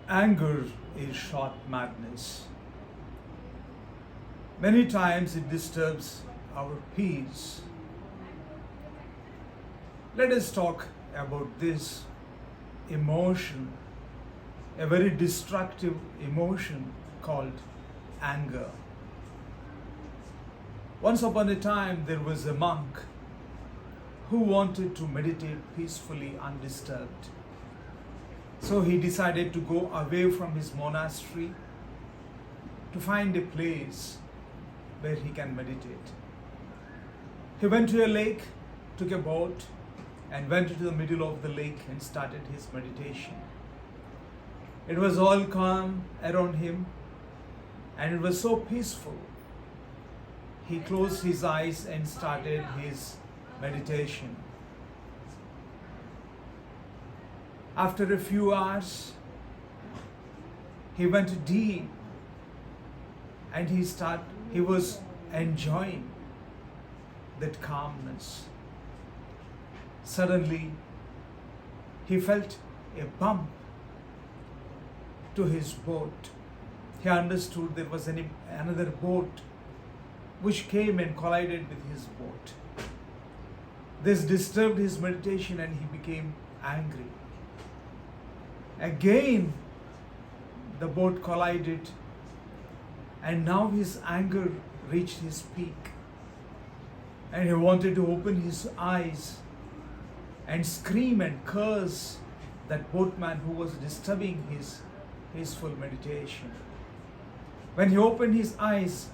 Anger is short madness. Many times it disturbs our peace. Let us talk about this emotion, a very destructive emotion called anger. Once upon a time, there was a monk who wanted to meditate peacefully, undisturbed. So he decided to go away from his monastery to find a place where he can meditate. He went to a lake, took a boat, and went into the middle of the lake and started his meditation. It was all calm around him, and it was so peaceful. He closed his eyes and started his meditation. After a few hours, he went deep and he was enjoying that calmness. Suddenly, he felt a bump to his boat. He understood there was another boat which came and collided with his boat. This disturbed his meditation and he became angry. Again, the boat collided, and now his anger reached his peak. And he wanted to open his eyes and scream and curse that boatman who was disturbing his peaceful meditation. When he opened his eyes,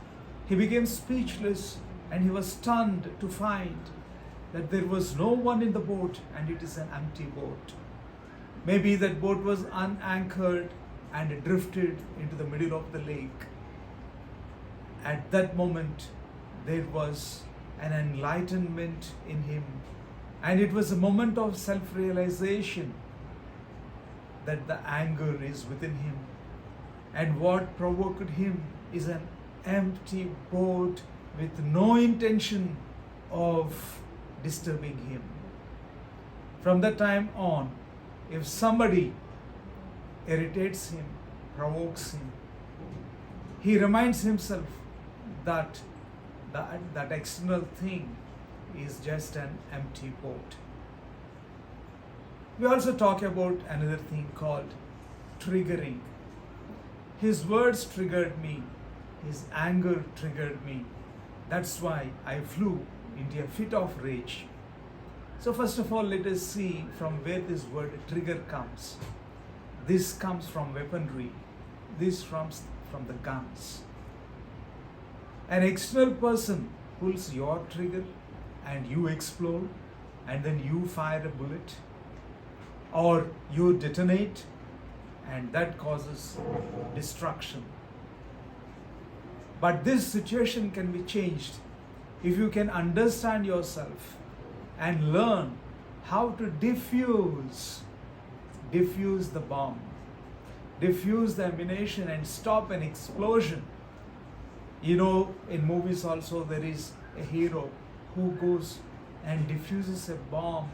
he became speechless and he was stunned to find that there was no one in the boat and it is an empty boat. Maybe that boat was unanchored and drifted into the middle of the lake. At that moment, there was an enlightenment in him, and it was a moment of self-realization that the anger is within him, and what provoked him is an empty boat with no intention of disturbing him. From that time on, if somebody irritates him, provokes him, he reminds himself that that external thing is just an empty boat. We also talk about another thing called triggering. His words triggered me. His anger triggered me. That's why I flew into a fit of rage. So first of all, let us see from where this word trigger comes. This comes from weaponry. This comes from the guns. An external person pulls your trigger and you explode, and then you fire a bullet, or you detonate, and that causes destruction. But this situation can be changed if you can understand yourself and learn how to diffuse the bomb, diffuse the ammunition and stop an explosion. You know, in movies also there is a hero who goes and diffuses a bomb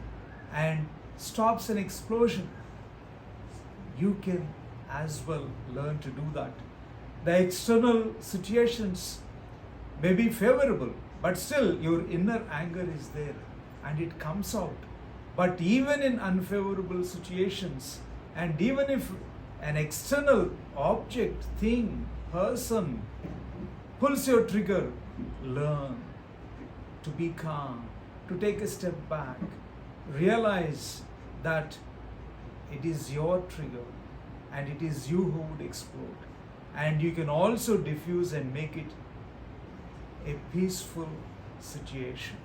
and stops an explosion. You can as well learn to do that. The external situations may be favorable, but still your inner anger is there and it comes out. But even in unfavorable situations, and even if an external object, thing, person pulls your trigger, learn to be calm, to take a step back, realize that it is your trigger and it is you who would explode. And you can also diffuse and make it a peaceful situation.